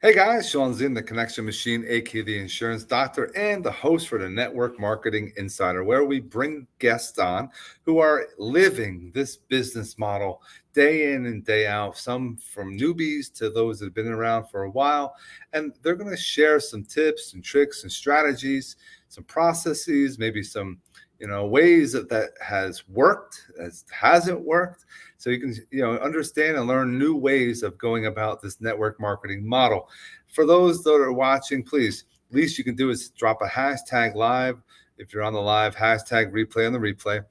Hey guys, Sean Zinn, the Connection Machine, aka the Insurance Doctor, and the host for the Network Marketing Insider, where we bring guests on who are living this business model day in and day out, some from newbies to those that have been around for a while. And they're going to share some tips and tricks and strategies, some processes, maybe some ways that has worked, as hasn't worked, so you can understand and learn new ways of going about this network marketing model. For those that are watching, please, least you can do is drop a hashtag live. If you're on the live, hashtag replay on the replay.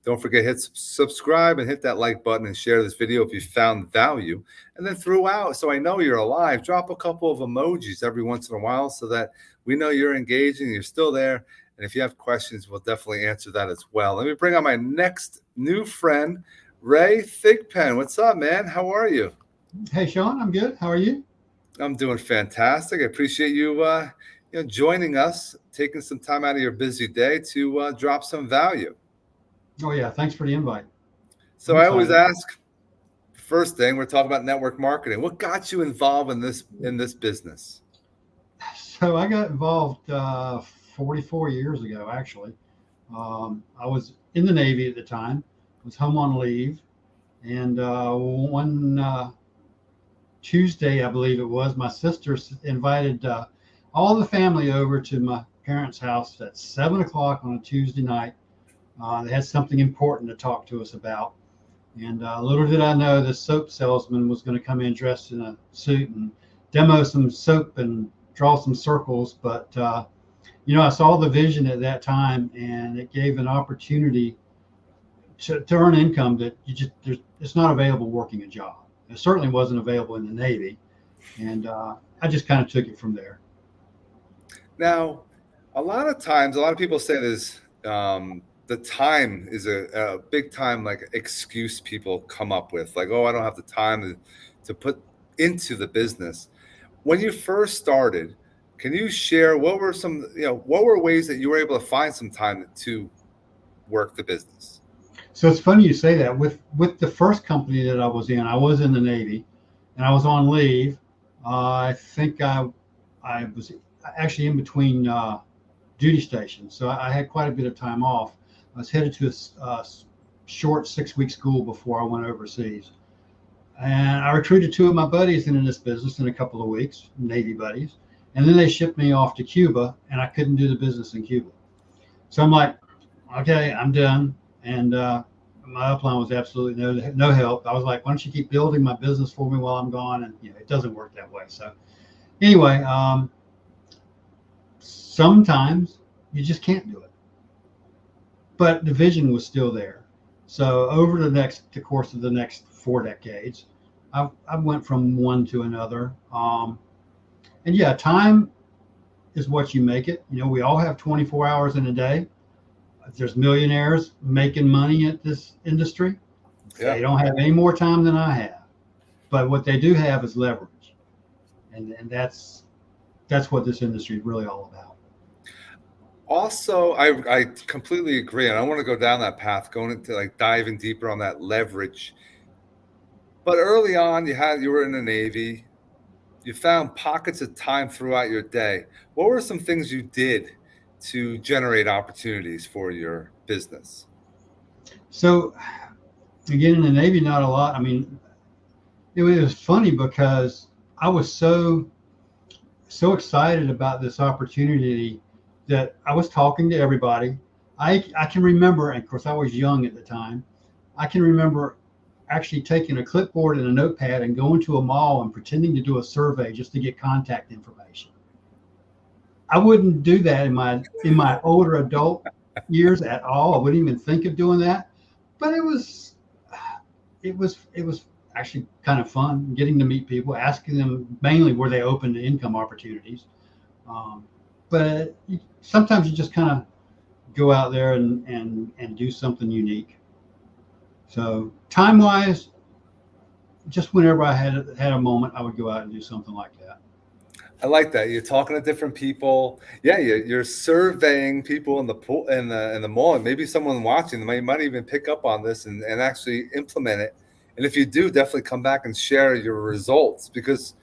Don't forget, hit subscribe and hit that like button and share this video if you found value. And then throughout, so I know you're alive, drop a couple of emojis every once in a while so that we know you're engaging, you're still there. And if you have questions, we'll definitely answer that as well. Let me bring on my next new friend, Ray Thigpen. What's up, man? How are you? Hey, Sean, I'm good. How are you? I'm doing fantastic. I appreciate you, joining us, taking some time out of your busy day to drop some value. Oh, yeah. Thanks for the invite. So I always ask, first thing, we're talking about network marketing. What got you involved in this business? So I got involved 44 years ago, actually. I was in the Navy at the time, was home on leave. And one Tuesday, I believe it was, my sister invited all the family over to my parents' house at 7 o'clock on a Tuesday night. They had something important to talk to us about. And little did I know the soap salesman was going to come in dressed in a suit and demo some soap and draw some circles. But, I saw the vision at that time, and it gave an opportunity to earn income that it's not available working a job. It certainly wasn't available in the Navy. And I just kind of took it from there. Now, a lot of times, a lot of people say this, the time is a big time like excuse people come up with, like, oh, I don't have the time to put into the business. When you first started, can you share what were ways that you were able to find some time to work the business? So it's funny you say that. With the first company that I was in the Navy, and I was on leave. I think I was actually in between duty stations, so I had quite a bit of time off. I was headed to a short 6-week school before I went overseas, and I recruited 2 of my buddies into this business in a couple of weeks, Navy buddies, and then they shipped me off to Cuba, and I couldn't do the business in Cuba. So I'm like, okay, I'm done. And my upline was absolutely no help. I was like, why don't you keep building my business for me while I'm gone? And it doesn't work that way. So anyway, sometimes you just can't do it. But the vision was still there. So over the course of the next 4 decades, I went from one to another. And yeah, time is what you make it. We all have 24 hours in a day. There's millionaires making money at this industry. Yeah. They don't have any more time than I have, but what they do have is leverage, and that's what this industry is really all about. Also, I completely agree, and I want to go down that path, going into like diving deeper on that leverage. But early on, you were in the Navy. You found pockets of time throughout your day. What were some things you did to generate opportunities for your business? So again, in the Navy, not a lot. I mean, it was funny because I was so excited about this opportunity that I was talking to everybody. I can remember, and of course I was young at the time, I can remember actually taking a clipboard and a notepad and going to a mall and pretending to do a survey just to get contact information. I wouldn't do that in my older adult years at all. I wouldn't even think of doing that. But it was actually kind of fun getting to meet people, asking them mainly were they open to income opportunities. But sometimes you just kind of go out there and do something unique. So time-wise, just whenever I had a moment, I would go out and do something like that. I like that. You're talking to different people. Yeah, you're surveying people in the pool in the mall, and maybe someone watching might even pick up on this and actually implement it. And if you do, definitely come back and share your results, because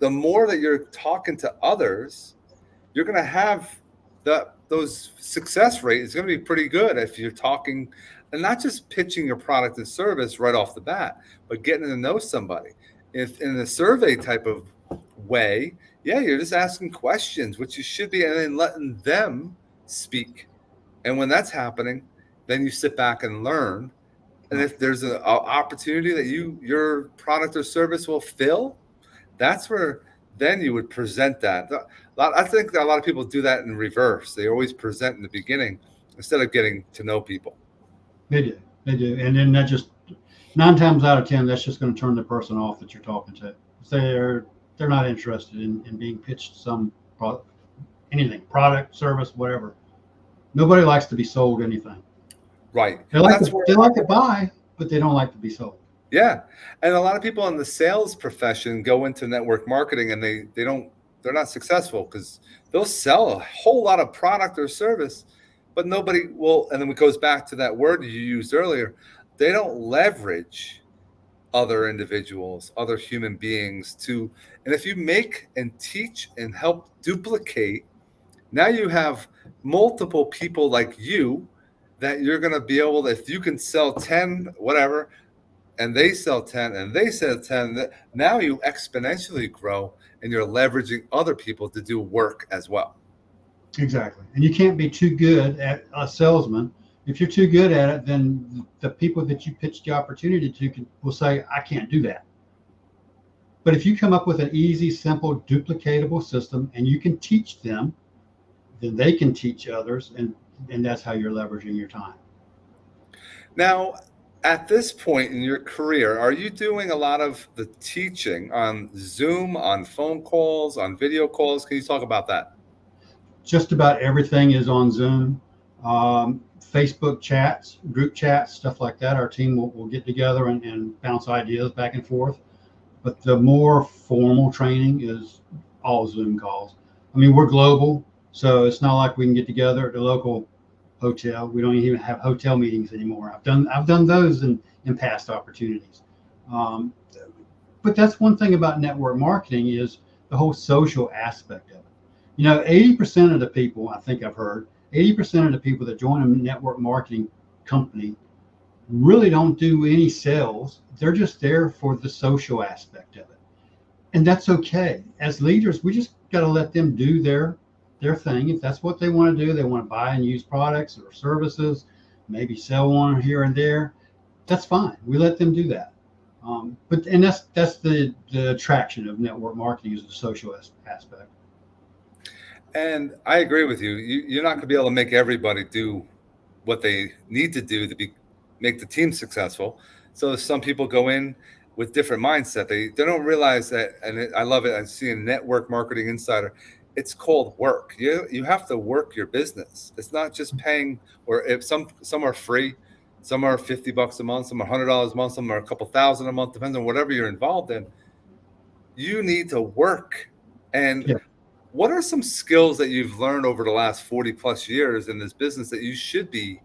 the more that you're talking to others, you're going to have those success rate is going to be pretty good if you're talking and not just pitching your product and service right off the bat, but getting to know somebody. If in a survey type of way, yeah, you're just asking questions, which you should be, and then letting them speak. And when that's happening, then you sit back and learn. And if there's an opportunity that your product or service will fill, that's where then you would present that. I think that a lot of people do that in reverse. They always present in the beginning instead of getting to know people. They do. And then that just 9 times out of 10, that's just going to turn the person off that you're talking to. They're not interested in being pitched some anything, product, service, whatever. Nobody likes to be sold anything. Right. They like to buy, but they don't like to be sold. Yeah. And a lot of people in the sales profession go into network marketing and they're not successful because they'll sell a whole lot of product or service, but nobody will. And then it goes back to that word you used earlier. They don't leverage other individuals, other human beings and if you make and teach and help duplicate, now you have multiple people like you that you're going to be able to, if you can sell 10, whatever, and they sell 10 and they sell 10, now you exponentially grow and you're leveraging other people to do work as well. Exactly. And you can't be too good at a salesman. If you're too good at it, then the people that you pitch the opportunity to will say, I can't do that. But if you come up with an easy, simple, duplicatable system and you can teach them, then they can teach others. And that's how you're leveraging your time. Now, at this point in your career, are you doing a lot of the teaching on Zoom, on phone calls, on video calls? Can you talk about that? Just about everything is on Zoom, Facebook chats, group chats, stuff like that. Our team will get together and bounce ideas back and forth. But the more formal training is all Zoom calls. I mean, we're global, so it's not like we can get together at the local hotel. We don't even have hotel meetings anymore. I've done those in past opportunities. But that's one thing about network marketing is the whole social aspect of it. 80% of the people, I think I've heard, 80% of the people that join a network marketing company really don't do any sales. They're just there for the social aspect of it. And that's okay. As leaders, we just got to let them do their thing. If that's what they want to do, they want to buy and use products or services, maybe sell one here and there, that's fine. We let them do that. But that's the attraction of network marketing is the social aspect. And I agree with you. You're not going to be able to make everybody do what they need to do to make the team successful. So some people go in with different mindset. They don't realize that, and I love it. I see a network marketing insider. It's called work. You have to work your business. It's not just paying, or if some are free, some are $50 a month, some are $100 a month, some are a couple thousand a month, depends on whatever you're involved in. You need to work. And Yeah. What are some skills that you've learned over the last 40 plus years in this business that you should be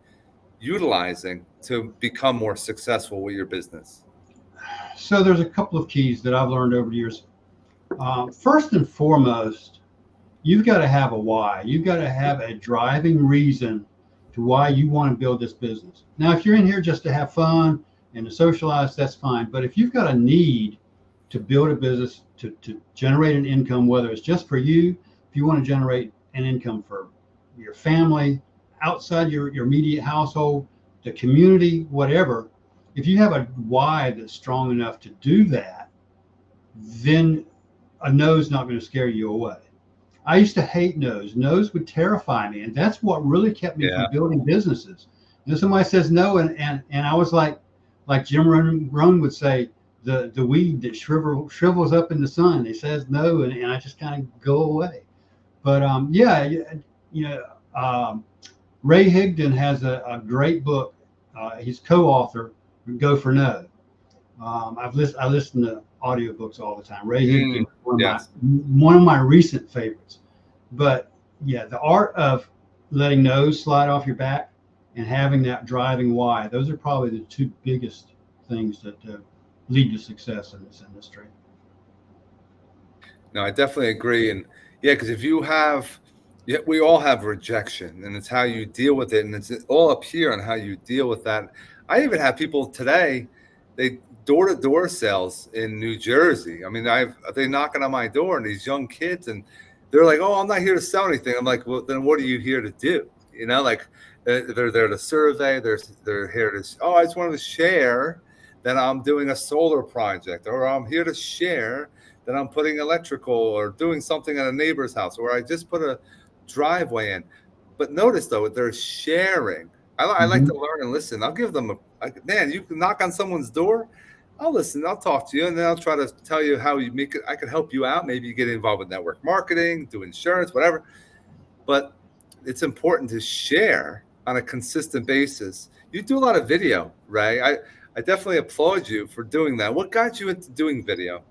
utilizing to become more successful with your business? So there's a couple of keys that I've learned over the years. First and foremost, you've got to have a why. You've got to have a driving reason to why you want to build this business. Now, if you're in here just to have fun and to socialize, that's fine. But if you've got a need to build a business, to generate an income, whether it's just for you, if you want to generate an income for your family, outside your immediate household, the community, whatever, if you have a why that's strong enough to do that, then a no's not going to scare you away. I used to hate no's. No's would terrify me. And that's what really kept me from building businesses. Somebody says no, and I was like Jim Rohn would say, the weed that shrivels up in the sun. It says no, and I just kind of go away. But Ray Thigpen has a great book. He's co-author, Go for No. I listen to audiobooks all the time. Ray Thigpen, one of my recent favorites. But yeah, the art of letting no's slide off your back and having that driving why, those are probably the two biggest things that lead to success in this industry. No, I definitely agree. And yeah, because if you have, yeah, we all have rejection, and it's how you deal with it, and it's all up here on how you deal with that. I even have people today, they door-to-door sales in New Jersey. I mean, they knocking on my door, and these young kids, and they're like, "Oh, I'm not here to sell anything." I'm like, "Well, then what are you here to do?" You know, like they're there to survey. They're here to. Oh, I just wanted to share that I'm doing a solar project, or I'm here to share that I'm putting electrical or doing something at a neighbor's house, or I just put a driveway in. But notice though, they're sharing. I like to Mhm. learn and listen. I'll give them man, you can knock on someone's door. I'll listen. I'll talk to you, and then I'll try to tell you how you make it. I can help you out. Maybe you get involved with network marketing, do insurance, whatever. But it's important to share on a consistent basis. You do a lot of video, Ray. I definitely applaud you for doing that. What got you into doing video?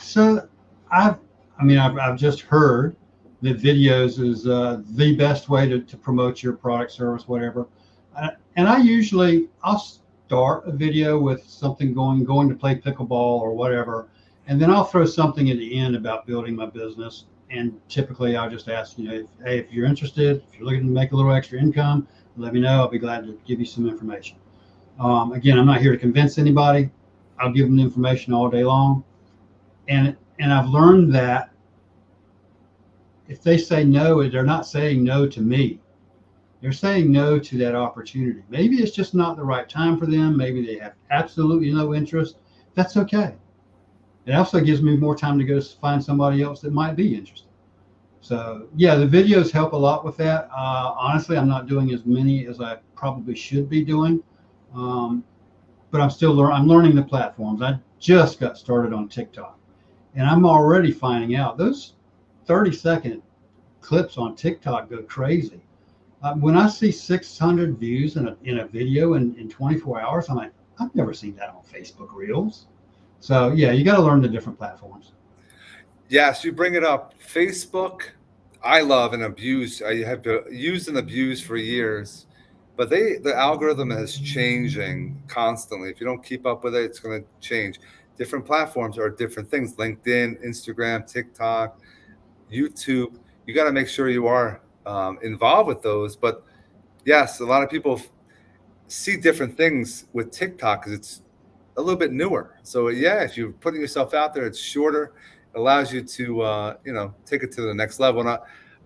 So I've, I've just heard that videos is the best way to promote your product, service, whatever. And I'll start a video with something going to play pickleball or whatever, and then I'll throw something at the end about building my business. And typically I'll just ask, hey, if you're interested, if you're looking to make a little extra income, let me know. I'll be glad to give you some information. Again, I'm not here to convince anybody. I'll give them the information all day long. And I've learned that if they say no, they're not saying no to me. They're saying no to that opportunity. Maybe it's just not the right time for them. Maybe they have absolutely no interest. That's okay. It also gives me more time to go find somebody else that might be interested. So yeah, the videos help a lot with that. Honestly, I'm not doing as many as I probably should be doing, but I'm learning the platforms. I just got started on TikTok, and I'm already finding out those 30-second clips on TikTok go crazy. When I see 600 views in a video in 24 hours, I'm like, I've never seen that on Facebook Reels. So yeah, you got to learn the different platforms. Yes, you bring it up. Facebook, I love and abuse. I have used and abused for years, but the algorithm is changing constantly. If you don't keep up with it, it's going to change. Different platforms are different things. LinkedIn, Instagram, TikTok, YouTube. You got to make sure you are involved with those. But yes, a lot of people see different things with TikTok because it's a little bit newer. So yeah, if you're putting yourself out there, it's shorter. It allows you to take it to the next level. And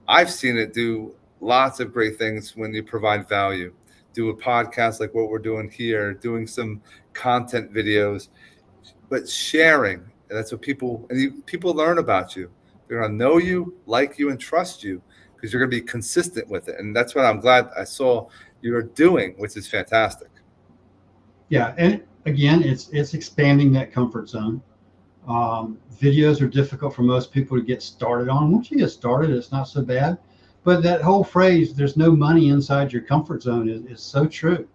I've seen it do lots of great things when you provide value. Do a podcast like what we're doing here, doing some content videos, but sharing. And that's what people learn about you. They're gonna know you, like you, and trust you because you're gonna be consistent with it. And that's what I'm glad I saw you're doing, which is fantastic. Yeah, and again, it's expanding that comfort zone. Videos are difficult for most people to get started on. Once you get started, it's not so bad. But that whole phrase, "there's no money inside your comfort zone," is so true.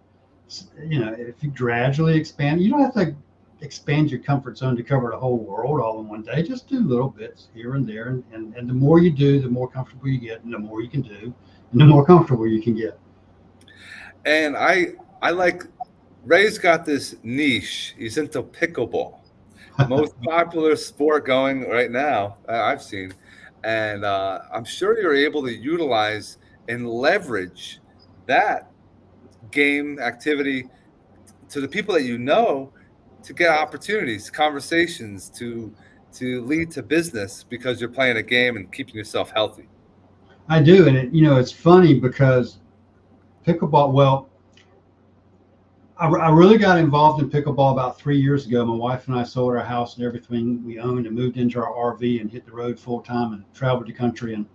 If you gradually expand, you don't have to expand your comfort zone to cover the whole world all in one day. Just do little bits here and there, and the more you do, the more comfortable you get, and the more you can do, and the more comfortable you can get. And I like Ray's got this niche. He's into pickleball, most popular sport going right now I've seen, and I'm sure you're able to utilize and leverage that game activity to the people that you know to get opportunities, conversations to lead to business because you're playing a game and keeping yourself healthy. I do, and it's funny because pickleball. Well, I really got involved in pickleball about 3 years ago. My wife and I sold our house and everything we owned and moved into our RV and hit the road full time and traveled the country. And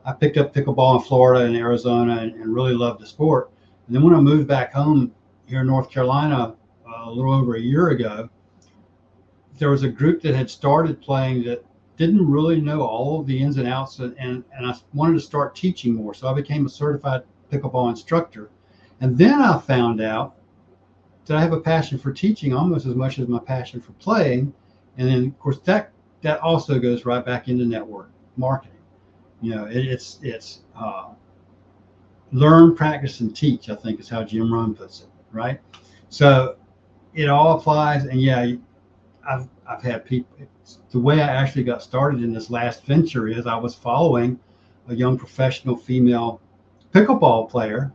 I picked up pickleball in Florida and Arizona and really loved the sport. And then when I moved back home here in North Carolina a little over a year ago, there was a group that had started playing that didn't really know all of the ins and outs, and I wanted to start teaching more. So I became a certified pickleball instructor. And then I found out that I have a passion for teaching almost as much as my passion for playing. And then of course that also goes right back into network marketing. It's learn, practice, and teach, I think is how Jim Rohn puts it, right? So it all applies. And yeah, I've had people the way I actually got started in this last venture is I was following a young professional female pickleball player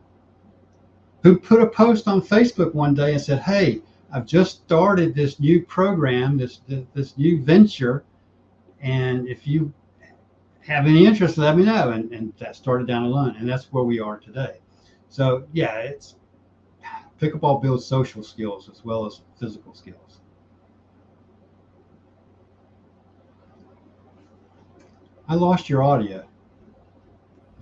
who put a post on Facebook one day and said, "Hey, I've just started this new program, this new venture, and if you have any interest, let me know." And that started down the line, and that's where we are today. So yeah, it's pickleball builds social skills as well as physical skills. I lost your audio.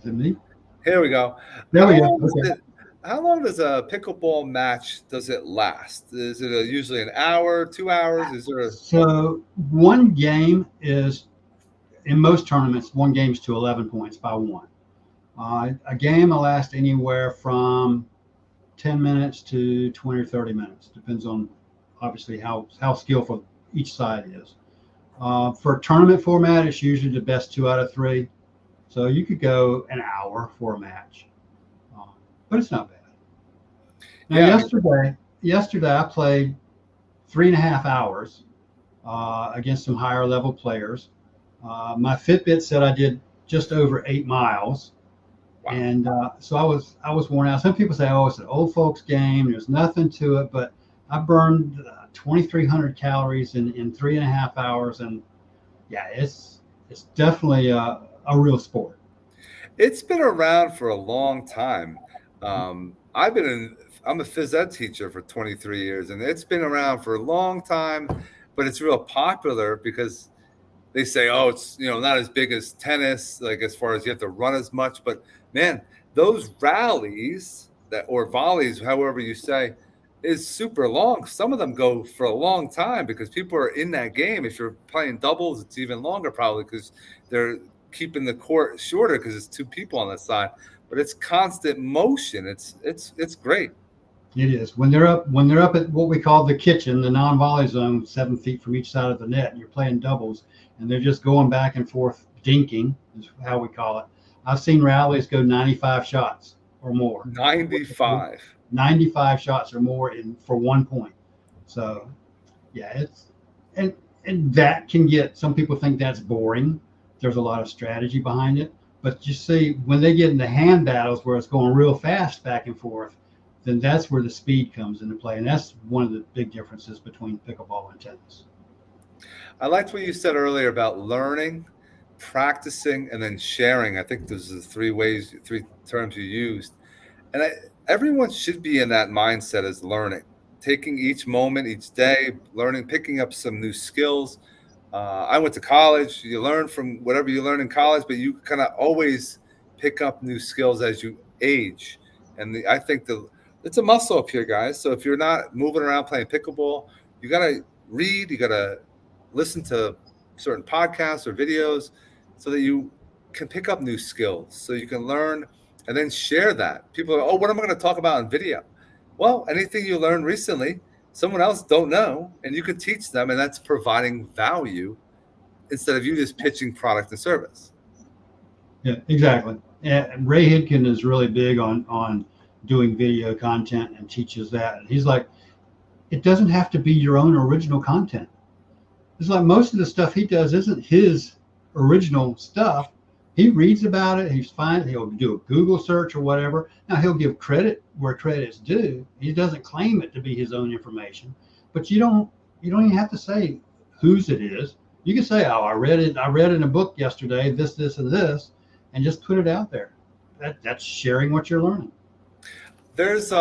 Is it me? Here we go. There we How go. long does Okay. it- how long does a pickleball match does it last? Is it usually an hour, 2 hours? Is there a So one game is, in most tournaments, one game's to 11 points by one. A game will last anywhere from 10 minutes to 20 or 30 minutes. Depends on obviously how skillful each side is. For a tournament format, it's usually the best 2 out of 3. So you could go an hour for a match, but it's not bad. Now, yeah? yesterday I played 3.5 hours against some higher level players. My Fitbit said I did just over 8 miles, Wow. and so I was worn out. Some people say, "Oh, it's an old folks game. There's nothing to it," but I burned 2,300 calories in 3.5 hours, and yeah, it's definitely a real sport. It's been around for a long time. I've been I'm a phys ed teacher for 23 years, and it's been around for a long time, but it's real popular because they say, oh, it's not as big as tennis, like as far as you have to run as much. But man, those rallies or volleys, however you say, is super long. Some of them go for a long time because people are in that game. If you're playing doubles, it's even longer probably because they're keeping the court shorter because it's 2 people on the side. But it's constant motion. It's great. It is when they're up at what we call the kitchen, the non-volley zone, 7 feet from each side of the net, and you're playing doubles, and they're just going back and forth, dinking is how we call it. I've seen rallies go 95 shots or more. 95. 95 shots or more for 1 point. So yeah, it's and that can get, some people think that's boring. There's a lot of strategy behind it, but you see when they get into hand battles where it's going real fast back and forth, then that's where the speed comes into play, and that's one of the big differences between pickleball and tennis. I liked what you said earlier about learning, practicing, and then sharing. I think those are the 3 terms you used. And everyone should be in that mindset as learning, taking each moment, each day, learning, picking up some new skills. I went to college. You learn from whatever you learn in college, but you kind of always pick up new skills as you age. And I think it's a muscle up here, guys. So if you're not moving around playing pickleball, you got to read, you got to listen to certain podcasts or videos so that you can pick up new skills, so you can learn and then share that. People are, oh, what am I going to talk about in video? Well, anything you learned recently, someone else don't know, and you can teach them, and that's providing value instead of you just pitching product and service. Yeah, exactly. And Ray Thigpen is really big on doing video content and teaches that. And he's like, it doesn't have to be your own original content. It's like most of the stuff he does isn't his original stuff. He reads about it. He'll do a Google search or whatever. Now he'll give credit where credit's due. He doesn't claim it to be his own information, but you don't even have to say whose it is. You can say, oh, I read in a book yesterday, this, and this, and just put it out there. That's sharing what you're learning. There's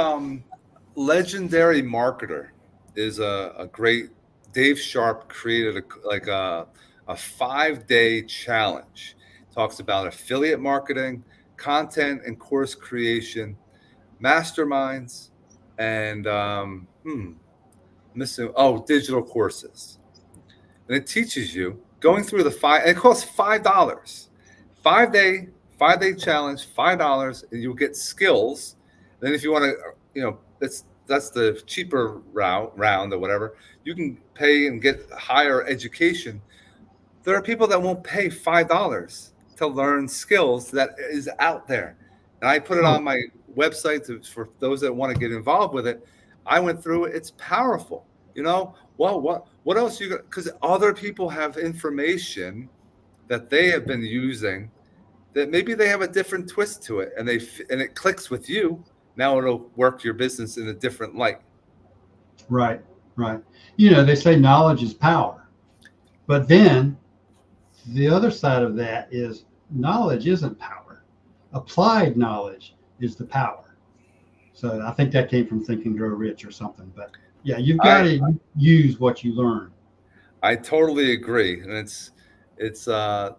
Legendary Marketer is a great, Dave Sharp created a 5-day challenge. Talks about affiliate marketing, content and course creation, masterminds, and digital courses. And it teaches you going through the 5, and it costs $5. 5-day challenge, $5, and you'll get skills. Then if you want to, that's the cheaper round or whatever. You can pay and get higher education. There are people that won't pay $5 to learn skills that is out there. And I put it on my website for those that want to get involved with it. I went through it. It's powerful. What else you got? Because other people have information that they have been using that maybe they have a different twist to it, and and it clicks with you. Now it'll work your business in a different light. Right, right. They say knowledge is power, but then the other side of that is knowledge isn't power. Applied knowledge is the power. So I think that came from Think and Grow Rich or something. But yeah, you've got to use what you learn. I totally agree, and it's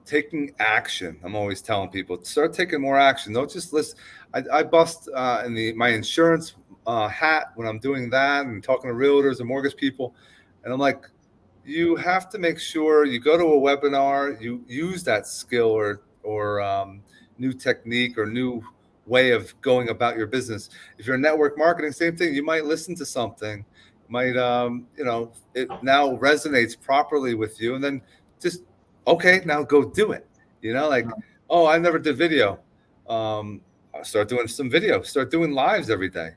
taking action. I'm always telling people, start taking more action. Don't just listen. I bust in my insurance hat when I'm doing that and talking to realtors and mortgage people, and I'm like, you have to make sure you go to a webinar, you use that skill or new technique or new way of going about your business. If you're in network marketing, same thing. You might listen to something, might it now resonates properly with you, and then just okay, now go do it. Like, oh, I never did video. Start doing some video. Start doing lives every day.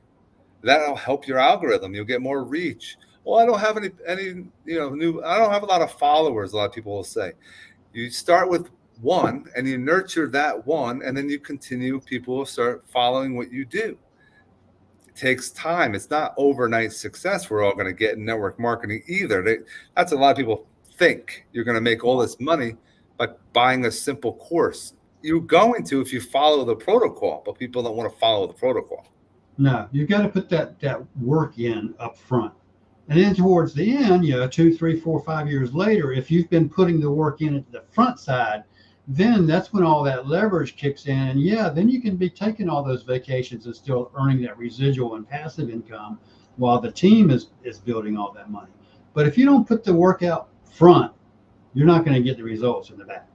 That'll help your algorithm. You'll get more reach. Well, I don't have any new. I don't have a lot of followers. A lot of people will say, you start with one and you nurture that one, and then you continue. People will start following what you do. It takes time. It's not overnight success. We're all going to get in network marketing either. That's a lot of people think you're going to make all this money by buying a simple course. You're going to if you follow the protocol, but people don't want to follow the protocol. No, you've got to put that work in up front. And then towards the end, 2, 3, 4, 5 years later, if you've been putting the work in at the front side, then that's when all that leverage kicks in. And then you can be taking all those vacations and still earning that residual and passive income while the team is building all that money. But if you don't put the work out front, you're not going to get the results in the back.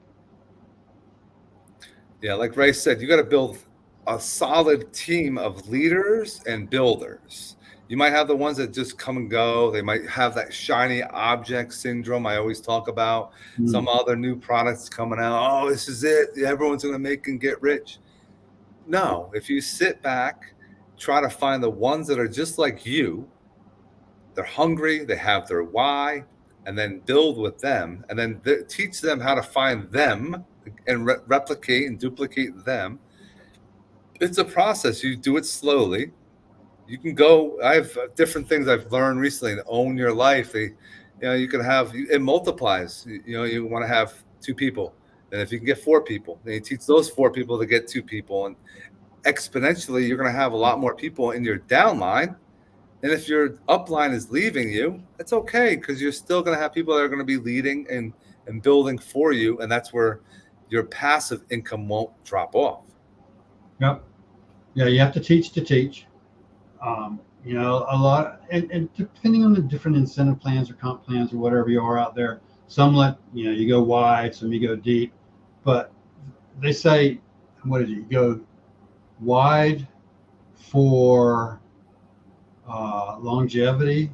Yeah, like Ray said, you got to build a solid team of leaders and builders. You might have the ones that just come and go. They might have that shiny object syndrome I always talk about. Some other new products coming out. Oh, this is it. Everyone's going to make and get rich. No, if you sit back, try to find the ones that are just like you. They're hungry. They have their why, and then build with them, and then teach them how to find them and replicate and duplicate them. It's a process. You do it slowly. You can go. I have different things I've learned recently. To own your life. You can have it multiplies. You want to have 2 people, and if you can get 4 people, then you teach those 4 people to get 2 people, and exponentially, you're going to have a lot more people in your downline. And if your upline is leaving you, that's okay because you're still going to have people that are going to be leading and building for you, and that's where your passive income won't drop off. Yep. Yeah, you have to teach to teach. A lot, and depending on the different incentive plans or comp plans or whatever you are out there, some let you go wide, some you go deep, but they say, what is it? You go wide for longevity,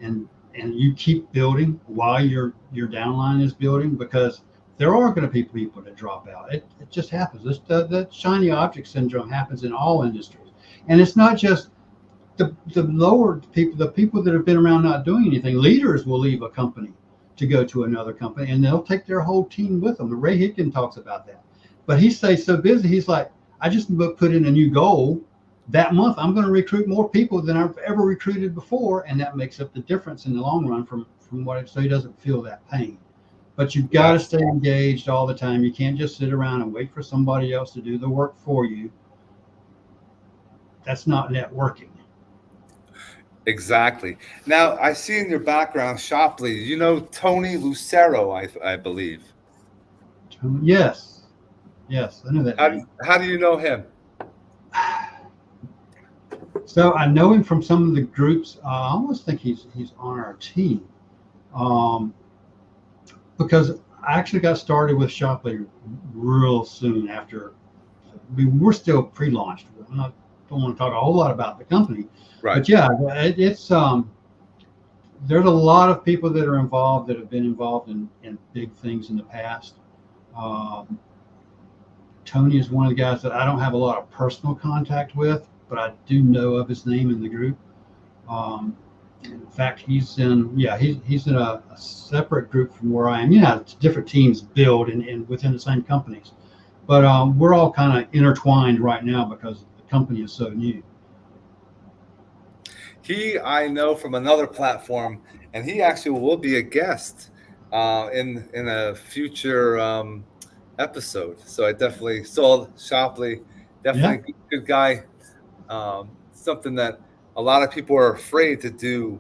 and you keep building while your downline is building, because there are going to be people that drop out. It just happens. That shiny object syndrome happens in all industries, and it's not just the lower people, the people that have been around not doing anything. Leaders will leave a company to go to another company, and they'll take their whole team with them. Ray Thigpen talks about that, but he stays so busy. He's like, I just put in a new goal that month. I'm going to recruit more people than I've ever recruited before, and that makes up the difference in the long run from so he doesn't feel that pain. But you've got to stay engaged all the time. You can't just sit around and wait for somebody else to do the work for you. That's not networking. Exactly. Now, I see in your background, Shopley, Tony Lucero, I believe. Yes, I know that. How do you know him? So I know him from some of the groups. I almost think he's on our team, because I actually got started with Shopley real soon after. We're still pre-launched. I don't want to talk a whole lot about the company, right? But yeah, it's there's a lot of people that are involved that have been involved in big things in the past. Tony is one of the guys that I don't have a lot of personal contact with, but I do know of his name in the group. In fact, he's in a separate group from where I am. Yeah, it's different teams build and within the same companies, but we're all kind of intertwined right now because the company is so new. I know from another platform, and he actually will be a guest in a future episode. So I definitely saw Shopley, definitely good guy. Something that a lot of people are afraid to do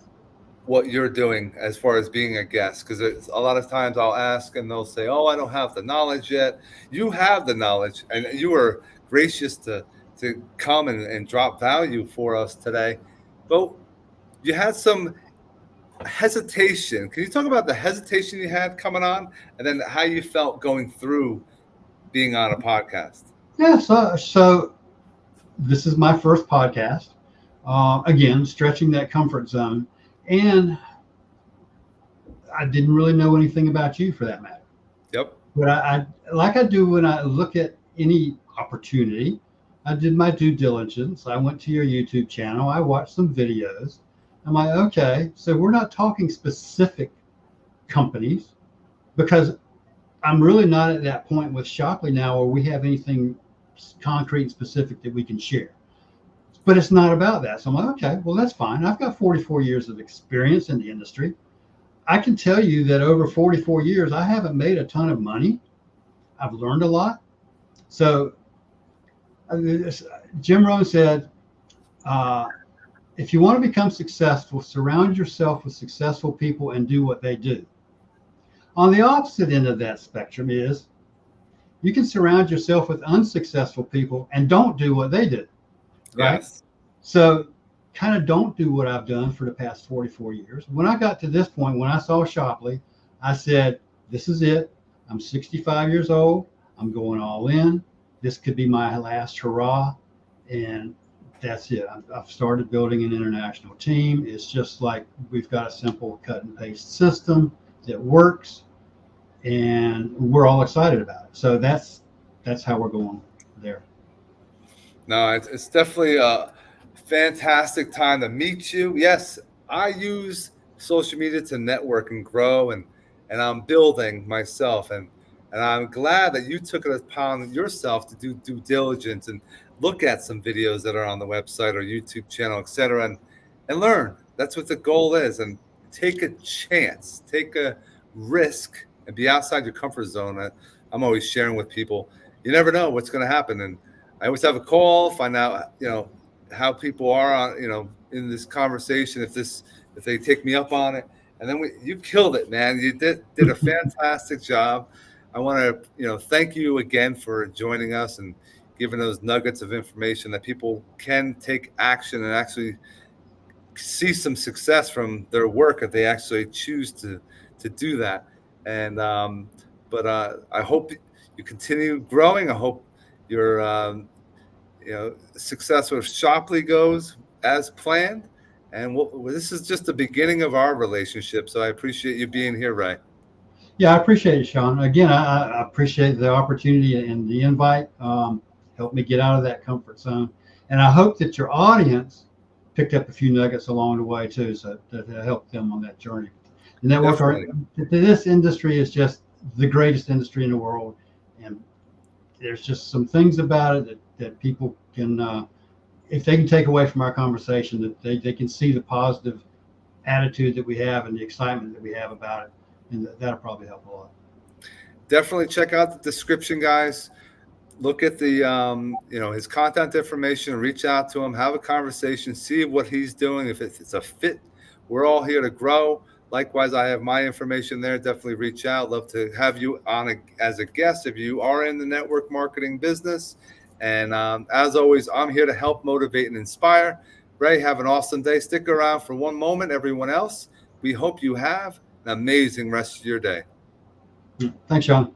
what you're doing as far as being a guest, because a lot of times I'll ask and they'll say, "Oh, I don't have the knowledge yet." You have the knowledge, and you were gracious to come and drop value for us today. But you had some hesitation. Can you talk about the hesitation you had coming on, and then how you felt going through being on a podcast? Yeah, so this is my first podcast. Again, stretching that comfort zone, and I didn't really know anything about you for that matter. Yep. But I like I do when I look at any opportunity, I did my due diligence. I went to your YouTube channel. I watched some videos. I'm like, okay, so we're not talking specific companies, because I'm really not at that point with Shockley now where we have anything concrete and specific that we can share. But it's not about that. So I'm like, okay, well, that's fine. I've got 44 years of experience in the industry. I can tell you that over 44 years, I haven't made a ton of money. I've learned a lot. So Jim Rohn said, if you want to become successful, surround yourself with successful people and do what they do. On the opposite end of that spectrum is you can surround yourself with unsuccessful people and don't do what they do. Right? Yes. So kind of don't do what I've done for the past 44 years. When I got to this point, when I saw Shopley, I said, this is it. I'm 65 years old. I'm going all in. This could be my last hurrah. And that's it. I've started building an international team. It's just like we've got a simple cut and paste system that works, and we're all excited about it. So that's how we're going there. No, it's definitely a fantastic time to meet you. Yes, I use social media to network and grow, and I'm building myself, and I'm glad that you took it upon yourself to do due diligence and look at some videos that are on the website or YouTube channel, etc., and learn. That's what the goal is. And take a chance, take a risk, and be outside your comfort zone. I'm always sharing with people. You never know what's going to happen, and I always have a call, find out how people are on in this conversation, if they take me up on it, and then you killed it, man. You did a fantastic job. I want to thank you again for joining us and giving those nuggets of information that people can take action and actually see some success from their work if they actually choose to do that. And but I hope you continue growing. I hope your success with Shopley goes as planned. And this is just the beginning of our relationship. So I appreciate you being here, Ray. Yeah, I appreciate it, Sean. Again, I appreciate the opportunity and the invite. Helped me get out of that comfort zone. And I hope that your audience picked up a few nuggets along the way too, so that helped them on that journey. The network this industry is just the greatest industry in the world. And there's just some things about it that people can, if they can take away from our conversation, that they can see the positive attitude that we have and the excitement that we have about it. And that'll probably help a lot. Definitely check out the description, guys. Look at the his contact information, reach out to him, have a conversation, see what he's doing. If it's a fit, we're all here to grow. Likewise, I have my information there. Definitely reach out. Love to have you on as a guest if you are in the network marketing business. And as always, I'm here to help, motivate, and inspire. Ray, have an awesome day. Stick around for one moment, everyone else. We hope you have an amazing rest of your day. Thanks, Sean.